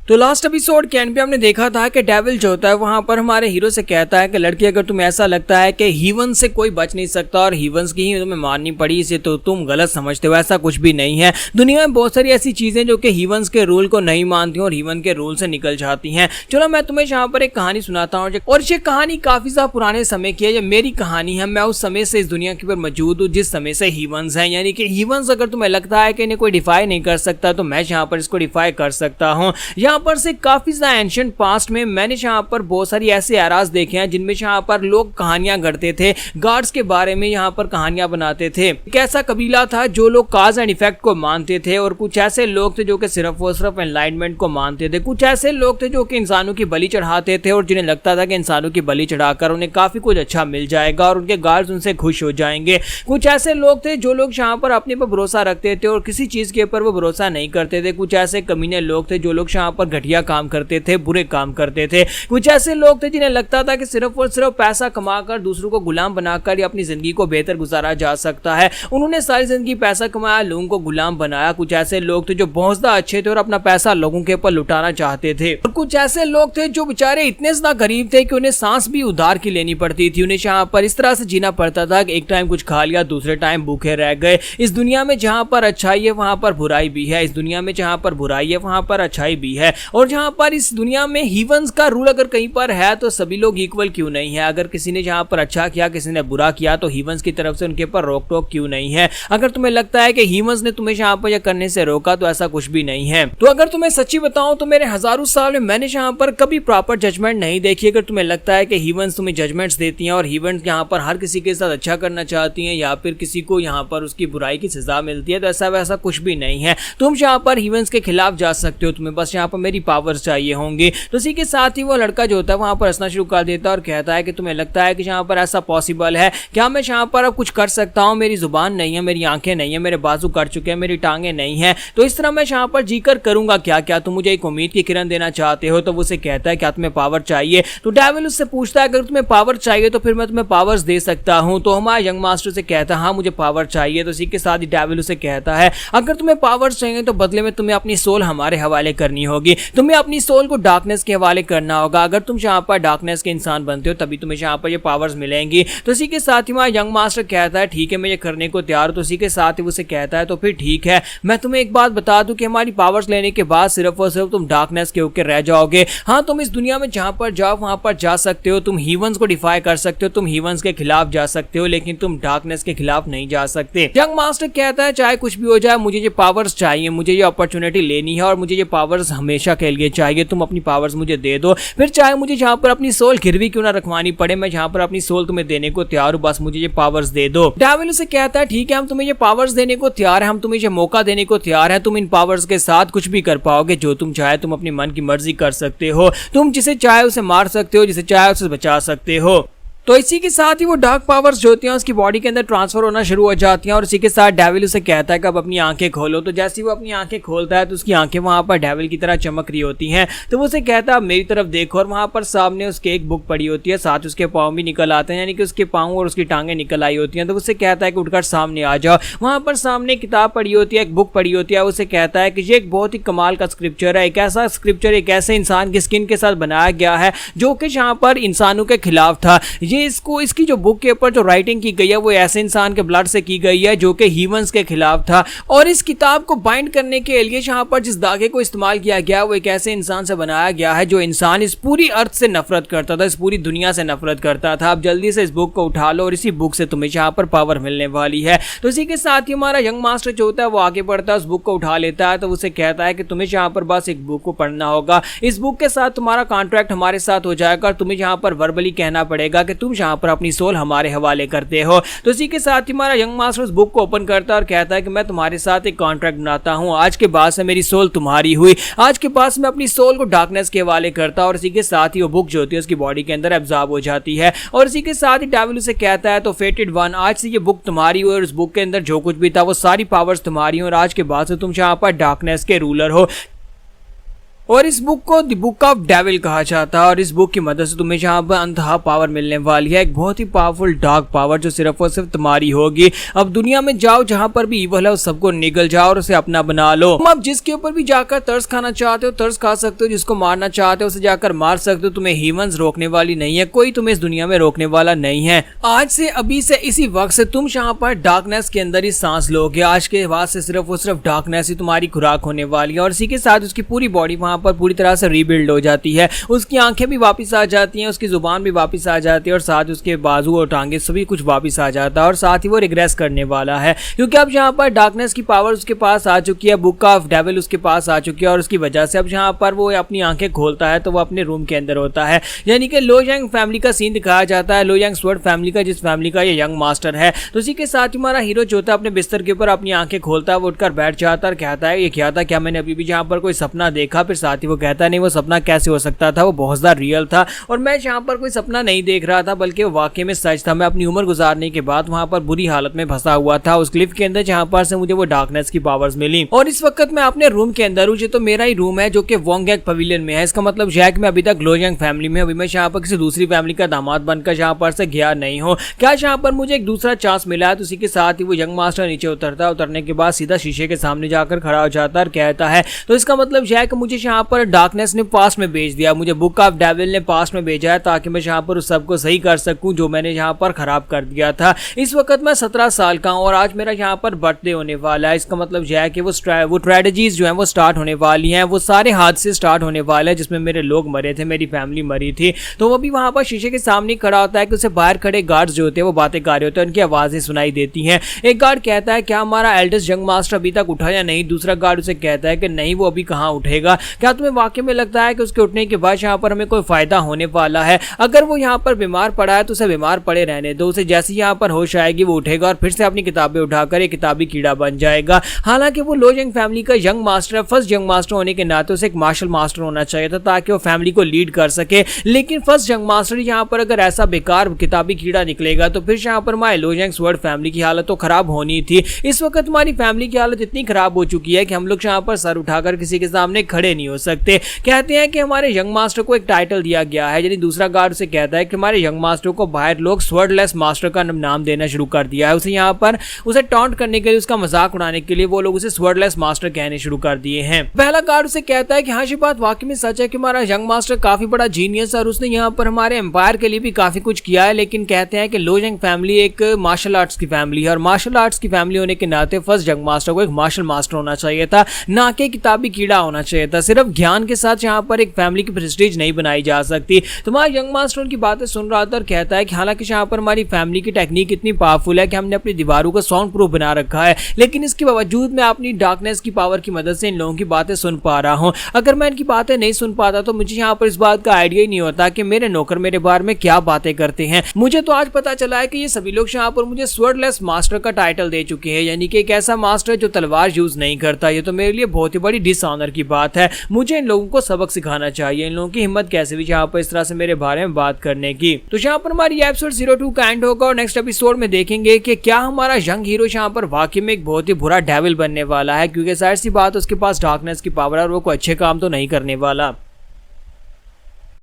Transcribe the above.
तो last episode के and पे हमने देखा था कि डेविल जो होता है वहां पर हमारे हीरो से कहता है कि लड़की अगर तुम्हें ऐसा लगता है कि हीवन से कोई बच नहीं सकता और हीवंस की ही तुम्हें मारनी पड़ी इसे तो तुम गलत समझते हो, ऐसा कुछ भी नहीं है। दुनिया में बहुत सारी ऐसी चीजें जो कि हीवंस के रूल को नहीं मानती और हीवन के रूल से निकल जाती हैं। चलो मैं तुम्हें यहाँ पर एक कहानी सुनाता हूँ और ये कहानी काफी ज्यादा पुराने समय की है। ये मेरी कहानी है, मैं उस समय से इस दुनिया के ऊपर मौजूद हूँ जिस समय से हीवंस हैं। यानी कि हीवंस अगर तुम्हें लगता है कि इन्हें कोई डिफाई नहीं कर सकता तो मैं यहाँ पर इसको डिफाई कर सकता हूँ। यहाँ पर से काफी एंशिएंट पास्ट में मैंने यहाँ पर बहुत सारी ऐसे एराज देखे हैं जिनमें यहाँ पर लोग कहानियां गढ़ते थे, गार्ड्स के बारे में यहाँ पर कहानियां बनाते थे। एक ऐसा कबीला था जो लोग काज एंड इफेक्ट को मानते थे और कुछ ऐसे लोग थे जो कि सिर्फ और सिर्फ एनलाइटमेंट को मानते थे। कुछ ऐसे लोग थे जो कि इंसानों की बलि चढ़ाते थे और जिन्हें लगता था कि इंसानों की बलि चढ़ाकर उन्हें काफी कुछ अच्छा मिल जाएगा और उनके गार्ड्स उनसे खुश हो जाएंगे। कुछ ऐसे लोग थे जो लोग यहाँ पर अपने पर भरोसा रखते थे और किसी चीज के ऊपर वो भरोसा नहीं करते थे। कुछ ऐसे कमीने लोग थे जो लोग यहाँ पर घटिया काम करते थे, बुरे काम करते थे। कुछ ऐसे लोग थे जिन्हें लगता था कि सिर्फ और सिर्फ पैसा कमाकर दूसरों को गुलाम बनाकर अपनी जिंदगी को बेहतर गुजारा जा सकता है। उन्होंने सारी जिंदगी पैसा कमाया, लोगों को गुलाम बनाया। कुछ ऐसे लोग थे जो बहुत ज्यादा अच्छे थे और अपना पैसा लोगों के ऊपर लुटाना चाहते थे और कुछ ऐसे लोग थे जो बेचारे इतने ज्यादा गरीब थे कि उन्हें सांस भी उधार की लेनी पड़ती थी। उन्हें यहाँ पर इस तरह से जीना पड़ता था कि एक टाइम कुछ खा लिया, दूसरे टाइम भूखे रह गए। इस दुनिया में जहाँ पर अच्छाई है वहां पर बुराई भी है, इस दुनिया में जहाँ पर बुराई है वहां पर अच्छाई भी है। और जहाँ पर इस दुनिया में हीवंस का रूल अगर कहीं पर है तो सभी लोग इक्वल क्यों नहीं है? अगर किसी ने जहाँ पर अच्छा किया, किसी ने बुरा किया तो हीवंस की तरफ से उनके ऊपर रोक टोक क्यों नहीं है? अगर तुम्हें लगता है कि हीवंस ने तुम्हें यहाँ पर यह करने से रोका तो ऐसा कुछ भी नहीं है। तो अगर तुम्हें सच्ची बताऊं तो मेरे हजारों साल में मैंने यहाँ पर कभी प्रॉपर जजमेंट नहीं देखी। अगर तुम्हें लगता है कि हीवंस तुम्हें जजमेंट्स देती हैं और हीवंस यहाँ पर हर किसी के साथ अच्छा करना चाहती हैं या फिर किसी को यहाँ पर उसकी बुराई की सजा मिलती है तो ऐसा वैसा कुछ भी नहीं है। तुम यहाँ पर हीवंस के खिलाफ जा सकते हो, तुम्हें बस यहाँ पर मेरी पावर्स चाहिए होंगी। तो इसी के साथ ही वो लड़का जो होता है वहां पर हंसना शुरू कर देता है और कहता है कि तुम्हें लगता है कि यहाँ पर ऐसा पॉसिबल है? क्या मैं यहाँ पर अब कुछ कर सकता हूँ? मेरी जुबान नहीं है, मेरी आंखें नहीं है, मेरे बाजू कट चुके हैं, मेरी टांगे नहीं है, तो इस तरह मैं यहाँ पर जीकर करूंगा क्या? क्या तुम मुझे एक उम्मीद की किरण देना चाहते हो? तो वो उसे कहता है क्या तुम्हें पावर चाहिए? तो डेविल उससे पूछता है अगर तुम्हें पावर चाहिए तो फिर मैं तुम्हें पावर्स दे सकता हूँ। तो हमारा यंग मास्टर से कहता है हाँ मुझे पावर चाहिए। तो इसी के साथ ही डेविल उसे कहता है अगर तुम्हें पावर्स चाहिए तो बदले में तुम्हें अपनी सोल हमारे हवाले करनी होगी, तुम्हें अपनी सोल को डार्कनेस के हवाले करना होगा। अगर तुम यहाँ पर डार्कनेस के इंसान बनते हो तभी तुम्हें यहाँ पर ये पावर्स मिलेंगी। तो इसी के साथ ही हमारा यंग मास्टर कहता है ठीक है मैं ये करने को तैयार हूं। तो इसी के साथ ही उसे कहता है तो फिर ठीक है, मैं तुम्हें एक बात बता दूं कि हमारी पावर्स लेने के बाद सिर्फ और सिर्फ तुम डार्कनेस के ऊपर रह जाओगे। हाँ तुम इस दुनिया में जहां पर जाओ वहां पर जा सकते हो, तुम हीवंस को डिफाई कर सकते हो, तुम हीवंस के खिलाफ जा सकते हो, लेकिन तुम डार्कनेस के खिलाफ नहीं जा सकते। यंग मास्टर कहता है चाहे कुछ भी हो जाए मुझे ये पावर्स चाहिए, मुझे ये अपॉर्चुनिटी लेनी है और मुझे ये पावर्स हमेशा के लिए चाहिए। तुम अपनी पावर्स मुझे दे दो, फिर चाहे मुझे जहां पर अपनी सोल गिरवी क्यों ना रखवानी पड़े, मैं जहां पर अपनी सोल तुम्हें देने को तैयार हूं, बस मुझे ये पावर्स दे दो। डेविल उसे कहता है ठीक है हम तुम्हें ये पावर्स देने को तैयार है, हम तुम्हें ये मौका देने को तैयार है। तुम इन पावर्स के साथ कुछ भी कर पाओगे, जो तुम चाहे तुम अपनी मन की मर्जी कर सकते हो, तुम जिसे चाहे उसे मार सकते हो, जिसे चाहे उसे बचा सकते हो। तो इसी के साथ ही वो डार्क पावर्स जो होती हैं उसकी बॉडी के अंदर ट्रांसफर होना शुरू हो जाती हैं और इसी के साथ डेविल उसे कहता है कि अब अपनी आंखें खोलो। तो जैसे वो अपनी आंखें खोलता है तो उसकी आंखें वहां पर डेविल की तरह चमक रही होती हैं। तो वो उसे कहता है मेरी तरफ देखो और वहां पर सामने उसके एक बुक पड़ी होती है, साथ उसके पाँव भी निकल आते हैं, यानी कि उसके पाँव और उसकी टांगें निकल आई होती हैं। तो उसे कहता है कि उठकर सामने आ जाओ। वहां पर सामने किताब पड़ी होती है, एक बुक पड़ी होती है। उसे कहता है कि ये एक बहुत ही कमाल का स्क्रिप्चर है, एक ऐसा स्क्रिप्चर एक ऐसे इंसान की स्किन के साथ बनाया गया है जो कि यहाँ पर इंसानों के खिलाफ था। ये इसकी जो बुक के ऊपर जो राइटिंग की गई है वो ऐसे इंसान के ब्लड से की गई है जो कि ह्यूमंस के खिलाफ था। और इस किताब को बाइंड करने के लिए यहाँ पर जिस धागे को इस्तेमाल किया गया वो एक ऐसे इंसान से बनाया गया है जो इंसान इस पूरी अर्थ से नफरत करता था, इस पूरी दुनिया से नफरत करता था। अब जल्दी से इस बुक को उठा लो और इसी बुक से तुम्हें यहाँ पर पावर मिलने वाली है। तो इसी के साथ ही हमारा यंग मास्टर जो होता है वो आगे बढ़ता है, उस बुक को उठा लेता है। तो उसे कहता है कि तुम्हें यहाँ पर बस एक बुक को पढ़ना होगा, इस बुक के साथ तुम्हारा कॉन्ट्रैक्ट हमारे साथ हो जाएगा और तुम्हें यहाँ पर वर्बली कहना पड़ेगा कि तुम यहाँ पर अपनी सोल हमारे हवाले करते हो। तो इसी के साथ ही हमारा यंग मास्टर उस बुक को ओपन करता है और कहता है कि मैं तुम्हारे साथ एक कॉन्ट्रैक्ट बनाता हूं, आज के बाद से मेरी सोल तुम्हारी हुई, आज के बाद से मैं अपनी सोल को डार्कनेस के हवाले करता हूं। और इसी के साथ ही वो बुक जो होती है उसकी बॉडी के अंदर एब्जॉर्ब हो जाती है। और इसी के साथ ही डेविल उसे कहता है तो फेटेड वन, आज से ये बुक तुम्हारी हुई और उस बुक के अंदर जो कुछ भी था वो सारी पावर्स तुम्हारी और आज के बाद से तुम यहाँ पर डार्कनेस के रूलर हो। और इस बुक को द बुक ऑफ डेविल कहा जाता है और इस बुक की मदद से तुम्हें जहाँ पर अंतहा पावर मिलने वाली है, एक बहुत ही पावरफुल डार्क पावर जो सिर्फ और सिर्फ तुम्हारी होगी। अब दुनिया में जाओ, जहाँ पर भी इवल है उस सबको निगल जाओ और उसे अपना बना लो। तुम अब जिसके ऊपर भी जाकर तरस खाना चाहते हो तरस खा सकते हो, जिसको मारना चाहते हो उसे जाकर मार सकते हो। तुम्हें ह्यूमंस रोकने वाली नहीं है, कोई तुम्हें इस दुनिया में रोकने वाला नहीं है। आज से अभी से इसी वक्त से तुम यहाँ पर डार्कनेस के अंदर ही सांस लोगे। आज के बाद से सिर्फ और सिर्फ डार्कनेस ही तुम्हारी खुराक होने वाली है और इसी के साथ उसकी पूरी बॉडी वहां पर पूरी तरह से रीबिल्ड हो जाती है। उसकी आंखें भी वापस आ जाती हैं, उसकी जुबान भी वापस आ जाती है और साथ उसके बाजू और टांगे सभी कुछ वापस आ जाता है और साथ ही वो रिग्रेस करने वाला है, क्योंकि अब यहाँ पर डार्कनेस की पावर उसके पास आ चुकी है, बुक ऑफ डेविल उसके पास आ चुकी है और उसकी वजह से अब यहाँ पर वो अपनी आंखें खोलता है तो वो अपने रूम के अंदर होता है। यानी कि लो यांग फैमिली का सीन दिखाया जाता है, लो यांग स्वॉर्ड फैमिली का, जिस फैमिली का ये यंग मास्टर है। तो इसी के साथ ही हमारा हीरो जो होता है अपने बिस्तर के ऊपर अपनी आंखें खोलता है, वो उठकर बैठ जाता है और कहता है ये क्या था, क्या मैंने अभी भी यहाँ पर कोई सपना देखा। फिर साथ ही वो कहता है नहीं, वो सपना कैसे हो सकता था, वो बहुत ज्यादा रियल था और मैं यहाँ पर कोई सपना नहीं देख रहा था बल्कि वो वाकई में सच था। मैं अपनी उम्र गुजारने के बाद वहां पर बुरी हालत में फंसा हुआ था उस क्लिफ के अंदर जहां पर से मुझे वो डार्कनेस की पावर्स मिली और इस वक्त मैं अपने रूम के अंदर हूँ। ये तो मेरा ही रूम है जो कि वोंगैक पवेलियन में है। इसका मतलब जैक में अभी तक लो यांग फैमिली में, अभी मैं यहाँ पर किसी दूसरी फैमिली का दामाद बनकर यहाँ पर से गया नहीं हूँ। क्या यहाँ पर मुझे एक दूसरा चांस मिला है? तो उसी के साथ ही वो यंग मास्टर नीचे उतरता है, उतरने के बाद सीधा शीशे के सामने जाकर खड़ा हो जाता है और कहता है तो इसका मतलब जैक मुझे यहाँ पर डार्कनेस ने पास्ट में भेज दिया, मुझे बुक ऑफ डेविल ने पास्ट में भेजा है ताकि मैं यहाँ पर उस सबको सही कर सकूं जो मैंने यहाँ पर खराब कर दिया था। इस वक्त मैं 17 साल का हूँ और आज मेरा यहाँ पर बर्थडे होने वाला है। इसका मतलब यह है कि वो स्ट्रेटजीज जो है वो स्टार्ट होने वाली हैं, वो सारे हादसे स्टार्ट होने वाले हैं जिसमें मेरे लोग मरे थे, मेरी फैमिली मरी थी। तो वो भी वहां पर शीशे के सामने खड़ा होता है कि उसे बाहर खड़े गार्ड्स जो होते हैं वो बातें कर रहे होते हैं, उनकी आवाजें सुनाई देती हैं। एक गार्ड कहता है क्या हमारा एल्डेस्ट यंग मास्टर अभी तक उठा या नहीं? दूसरा गार्ड उसे कहता है कि नहीं, वो अभी कहाँ उठेगा। क्या तुम्हें वाकई में लगता है कि उसके उठने के बाद यहाँ पर हमें कोई फायदा होने वाला है? अगर वो यहाँ पर बीमार पड़ा है तो उसे बीमार पड़े रहने दो, उसे जैसे यहाँ पर होश आएगी वो उठेगा और फिर से अपनी किताबें उठाकर एक किताबी कीड़ा बन जाएगा। हालांकि वो लो यांग फैमिली का यंग मास्टर है, फर्स्ट यंग मास्टर होने के नाते उसे एक मार्शल मास्टर होना चाहिए था ताकि वो फैमिली को लीड कर सके। लेकिन फर्स्ट यंग मास्टर यहाँ पर अगर ऐसा बेकार किताबी कीड़ा निकलेगा तो फिर यहाँ पर हमारे लो यांग स्वॉर्ड फैमिली की हालत तो खराब होनी थी। इस वक्त हमारी फैमिली की हालत इतनी खराब हो चुकी है कि हम लोग यहाँ पर सर उठाकर किसी के सामने खड़े नहीं हो सकते। कहते हैं कि हमारे यंग मास्टर को एक टाइटल दिया गया है, यानी दूसरा गार्ड से कहता है कि हमारे यंग मास्टर को बाहर लोग स्वॉर्डलेस मास्टर का नाम देना शुरू कर दिया है। उसे यहाँ पर उसे टॉन्ट करने के लिए, उसका मजाक उड़ाने के लिए वो लोग उसे स्वॉर्डलेस मास्टर कहने शुरू कर दिए हैं। पहला गार्ड उसे कहता है कि हाँ ये बात वाकई में सच है कि हमारा यंग मास्टर काफी बड़ा जीनियस है और उसने यहाँ पर हमारे एम्पायर के लिए भी काफी कुछ किया है। लेकिन कहते हैं कि लो यांग फैमिली एक मार्शल आर्ट्स की फैमिली है और मार्शल आर्ट्स की फैमिली होने के नाते फर्स्ट यंग मास्टर को एक मार्शल मास्टर होना चाहिए था, ना कि किताबी कीड़ा होना चाहिए था। सिर्फ ज्ञान के साथ यहाँ पर एक फैमिली की प्रेस्टीज नहीं बनाई जा सकती। तुम्हारा यंग मास्टर उनकी बातें सुन रहा था और कहता है कि हालांकि यहाँ पर हमारी फैमिली की टेक्निक इतनी पावरफुल है कि हमने अपनी दीवारों को साउंड प्रूफ बना रखा है, लेकिन इसके बावजूद मैं अपनी डार्कनेस की पावर की मदद से इन लोगों की बातें सुन पा रहा हूँ। अगर मैं इनकी बातें नहीं सुन पाता तो मुझे यहाँ पर इस बात का आइडिया ही नहीं होता कि मेरे नौकर मेरे बारे में क्या बातें करते हैं। मुझे तो आज पता चला है कि ये सभी लोग यहाँ पर मुझे स्वॉर्डलेस मास्टर का टाइटल दे चुके हैं, यानी कि एक ऐसा मास्टर जो तलवार यूज नहीं करता। ये तो मेरे लिए बहुत ही बड़ी डिसऑनर की बात है। मुझे इन लोगों को सबक सिखाना चाहिए। इन लोगों की हिम्मत कैसे भी यहाँ पर इस तरह से मेरे बारे में बात करने की। तो यहाँ पर हमारी एपिसोड 02 का एंड होगा और नेक्स्ट एपिसोड में देखेंगे कि क्या हमारा यंग हीरो यहाँ पर वाकई में एक बहुत ही बुरा डेविल बनने वाला है, क्योंकि जाहिर सी बात उसके पास डार्कनेस की पावर है और वो कोई अच्छे काम तो नहीं करने वाला।